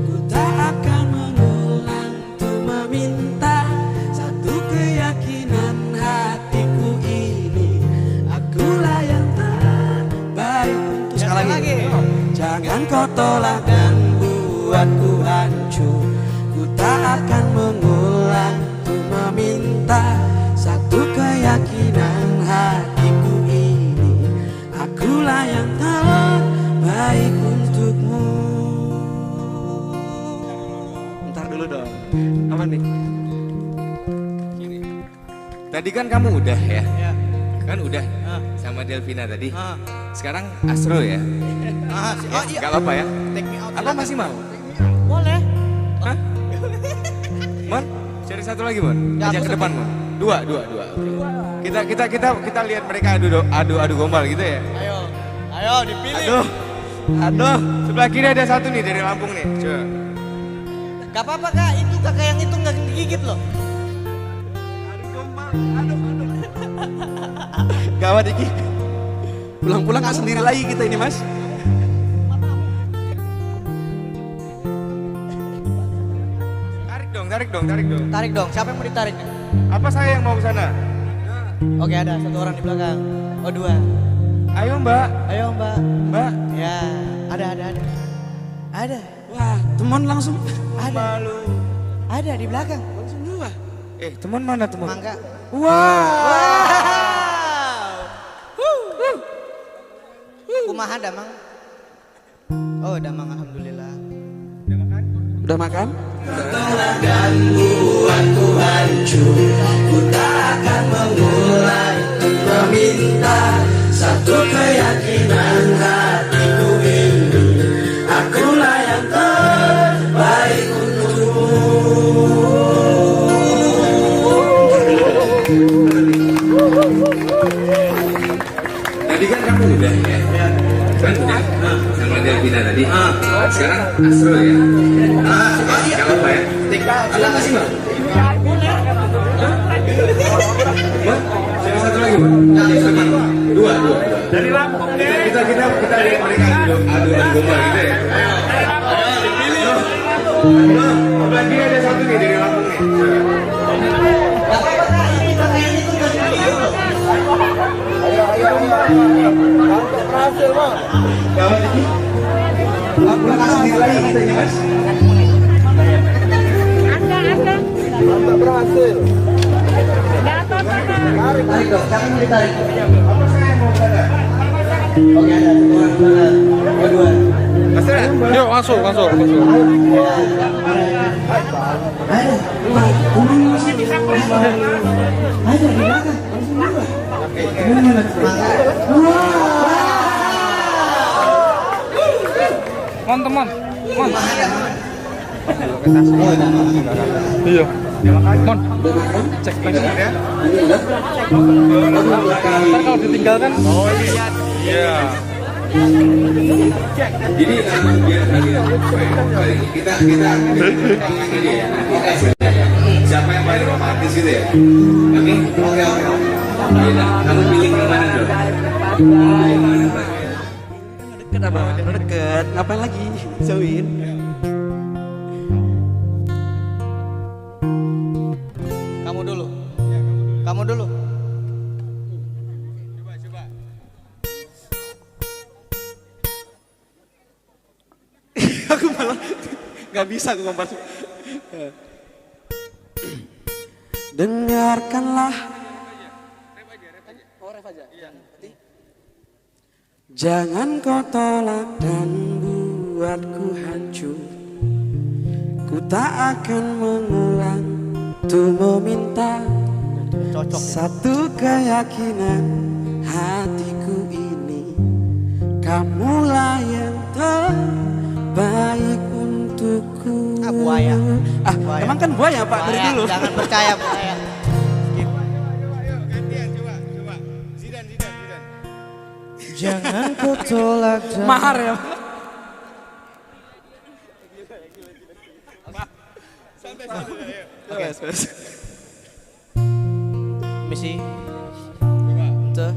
Ku tak akan mengulang untuk meminta satu keyakinan hatiku ini. Akulah yang terbaik untuk Sekali lagi. Jangan kau tolak dan buatku hancur. Ku tak akan mengulang untuk meminta satu keyakinan hatiku ini. Akulah yang terbaik untukmu. Bentar dulu dong. Apa nih? Tadi kan kamu udah ya? Kan udah sama Delvina tadi. Sekarang Astro ya? Iya. Gak apa-apa ya? Take me out. Apa masih mau? Boleh. Hah? Mon, cari satu lagi Mon. Ya, Ajak aku ke depan Mon. Dua. Kita lihat mereka adu gombal gitu ya. Ayo dipilih. Aduh. Sebelah kiri ada satu nih dari Lampung nih. Coba. Gak apa-apa kak, itu kakak yang itu nggak digigit loh. Gawat Iki. Pulang-pulang gak sendiri lagi kita ini Mas. Tarik dong. Tarik dong, siapa yang mau ditarik? Apa saya yang mau ke sana? Oke ada satu orang di belakang. Oh dua. Ayo Mbak. Ayo mbak. Mbak. Ya ada. Wah, teman langsung. Ada. Ada di belakang. Langsung dua. Teman mana teman? Mangga. Wow. Kumaha damang? Oh damang alhamdulillah. Udah makan? Satu keyakinan hatiku ini, akulah yang terbaik untukmu. Tadi kan kamu udah ya? Kan udah sama Delvina tadi. Sekarang Astro ya? Gak apa-apa ya? Ada masih Mbak? Mbak, cari satu lagi Mbak? Dua. Dari Lampung deh. Kita lihat mereka adu gombal gitu ya? Ayo dipilih. Sebelah kiri ada satu nih dari Lampung nih. Gawat ini. Lampung sendiri lagi kita ini Mas. Mantap berhasil. Tarik dong, jangan ditarik. Apa saya mau sana? Oke ada orang sana. Dua. Yuk masuk. Ada. Ada di belakang. Teman. Iya. Mon, cek lagi ya. Ntar kalau ditinggalkan. Oh lihat. Iya. Jadi biar kita siapa yang paling romantis gitu ya? Oke. Kamu pilih yang mana dong? Deket apa? Deket. Ngapain lagi? Jauhin. Kamu dulu. Kamu dulu. Coba. Aku malah nggak bisa aku kompas. Dengarkanlah. Ref aja. Jangan kau tolak dan buatku hancur. Ku tak akan mengulang untuk meminta satu keyakinan hatiku ini. Kamulah yang terbaik untukku. Buaya. Buaya. Emang kan buaya Pak dari dulu. Jangan percaya buaya. Gantian coba. Zidan. Jangan kau tolak dan Mahar ya. misi. Tuh.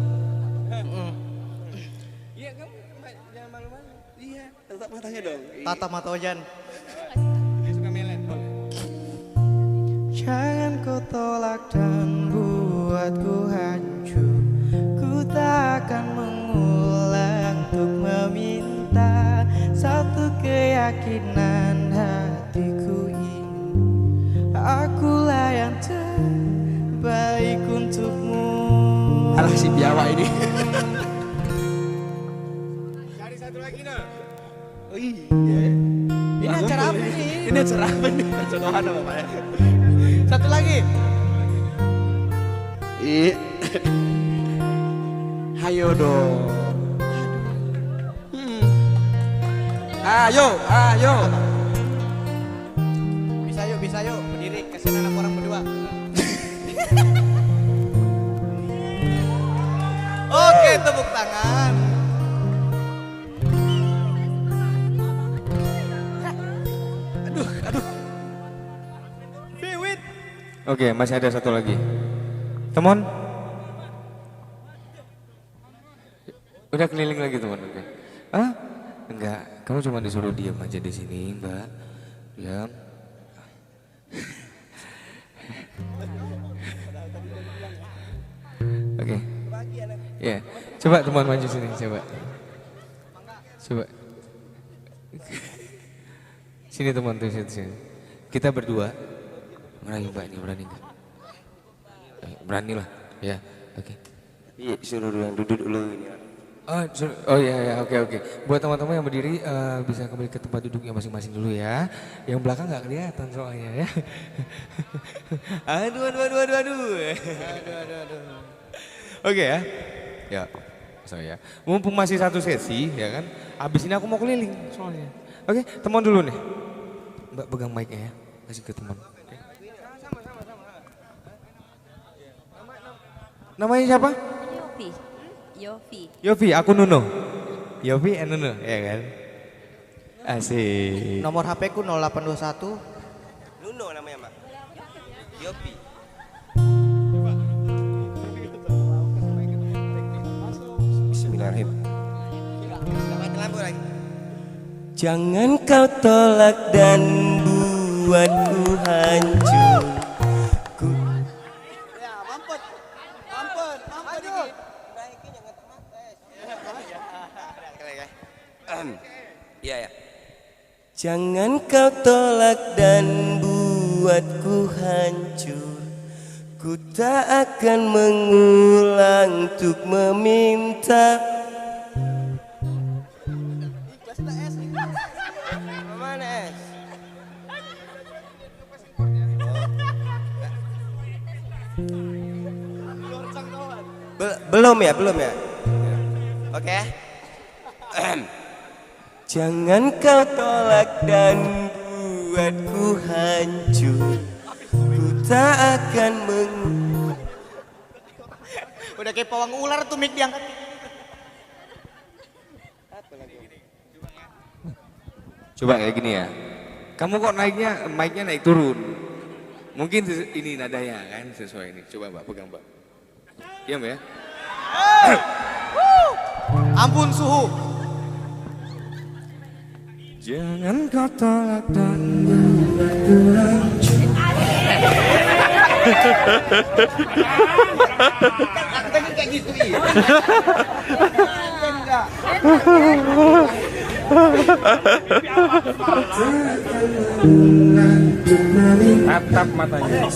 Iya kamu jangan malu-malu. Iya, tatap matanya dong. Tatap mata Ojan. Dia suka melet. Jangan kau tolak dan buatku hancur. Ku tak akan mengulang untuk meminta satu keyakinan hatiku ini. Akulah yang terbaik untukmu. Alah si biawa ini. Cari satu lagi nah. Oh iya. Ini acara apa ini? Ini acara apa nih? Jodohan apa Pak ya? Satu lagi. Iya. Ayo dong. Ayo. Bisa yuk. Berdiri, kasihan anak orang berdua. Oke, tepuk tangan. Aduh. Piwit. Oke, masih ada satu lagi. Teman. Udah keliling lagi teman. Oke. Enggak, kamu cuma disuruh diam aja di sini, Mbak. Diam. Oke. Ya, coba teman maju sini, coba. Sini teman tuh sini. Kita berdua merayu Mbak ini, berani nggak? Berani lah, ya. Oke. Iya, suruh yang duduk dulu ini. Oh iya, oke. Buat teman-teman yang berdiri bisa kembali ke tempat duduknya masing-masing dulu ya. Yang belakang nggak kelihatan soalnya ya. Aduh. Oke ya. Ya, saya. Mumpung masih satu sesi ya kan. Abis ini aku mau keliling soalnya. Oke, teman dulu nih. Mbak pegang mic-nya ya. Kasih ke teman. Namanya siapa? Yofi, aku Nuno. Yofi and Nuno, ya kan? Asik. Nomor HP ku 0821. Nuno namanya, Mak. Yopi. Bismillahirrahmanirrahim. Jangan kau tolak dan buatku hancur. Ya. Jangan kau tolak dan buatku hancur. Ku tak akan mengulang untuk meminta. Mana es? Belum ya. Oke. Jangan kau tolak dan buatku hancur. Ku tak akan Udah kayak pawang ular tuh mic diangkat. Coba kayak gini ya. Kamu kok naiknya, mic-nya naik turun. Mungkin ini nadanya kan sesuai ini. Coba Mbak, pegang Mbak. Diam ya. Ampun suhu. Jangan kau tolak dan buatku hancur. Kayak gitu iya. Tatap matanya.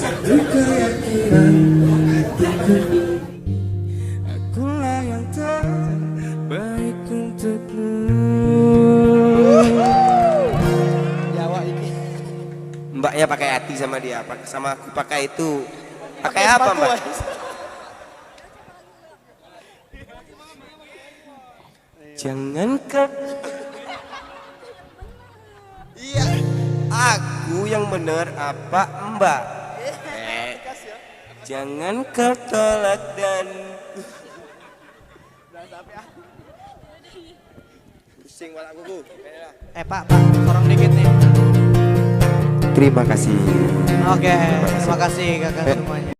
Akulah yang terbaik untukmu. Jawa ini. Mbaknya pakai hati sama dia, sama aku pakai itu. Pakai apa Mbak? Jangan kau. Iya, aku yang bener apa Mbak? Jangan kau tolak dan pusing malah aku. Pak, sorong dikit nih. Terima kasih. Oke, terima kasih kakak semuanya.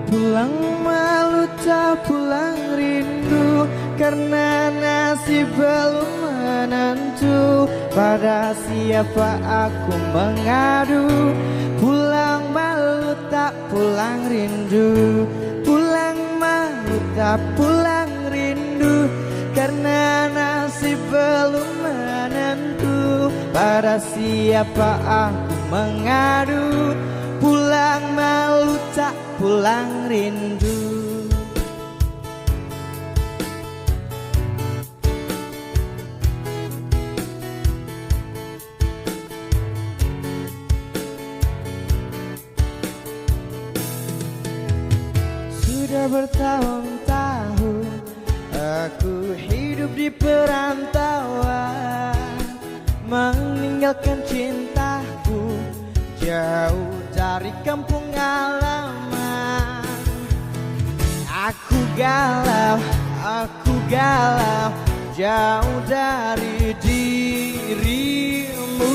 Pulang malu tak pulang rindu, karena nasib belum menentu. Pada siapa aku mengadu? Pulang malu tak pulang rindu, pulang malu tak pulang rindu, karena nasib belum menentu. Pada siapa aku mengadu? Pulang malu tak pulang rindu. Sudah bertahun-tahun aku hidup di perantauan, meninggalkan cintaku jauh dari kampung halaman. Aku galau jauh dari dirimu.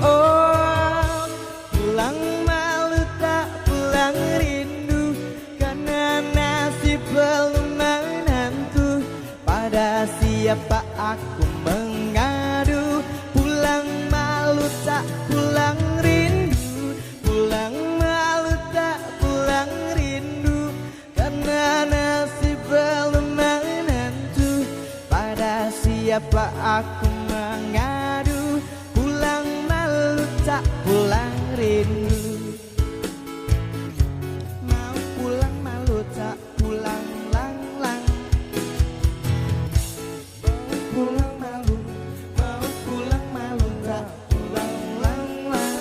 Oh, pulang malu tak pulang rindu, karena nasib belum menentu. Pada siapa aku mengadu? Pulang malu tak pulang rindu, pulang malu tak pulang rindu, karena nasib belum menentu. Pada siapa aku mengadu? Pulang malu tak pulang rindu. Mau pulang malu tak pulang lang-lang. Mau pulang malu, mau pulang malu tak pulang lang-lang.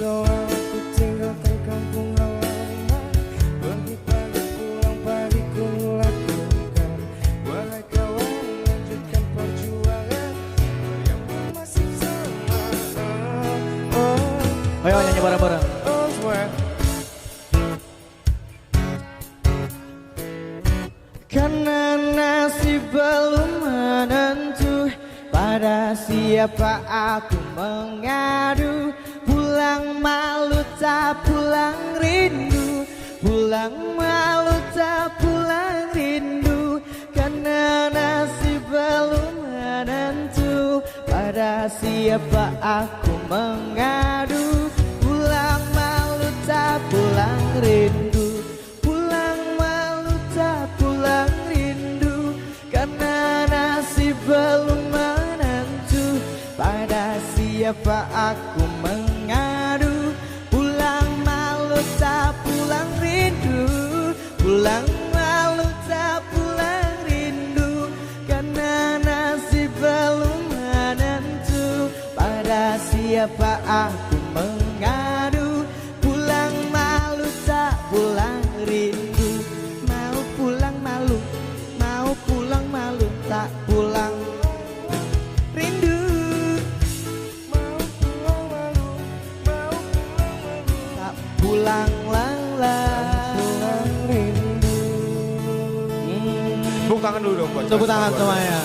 Doa aku tinggalkan kampung halaman, pagi-pagi pulang pagi ku lakukan. Wahai kawan, lanjutkan perjuangan yang masih sama. Ayo nyanyi bareng-bareng. Karena nasib belum menentu. Pada siapa aku mengadu? Pulang malu tak pulang rindu, pulang malu tak pulang rindu, karena nasib belum menentu. Pada siapa aku mengadu? Pulang malu tak pulang rindu, pulang malu tak pulang rindu, karena nasib belum menentu. Pada siapa aku mengadu? Pulang malu tak pulang rindu, pulang malu tak pulang rindu, karena nasib belum menentu. Pada siapa aku mengadu? Pulang malu tak pulang rindu. Mau pulang malu, mau pulang malu tak pulang rindu. Mau pulang malu, mau pulang malu tak pulang lang-lang. Pulang rindu. Tepuk tangan dulu dong buat Tepuk tangan semuanya.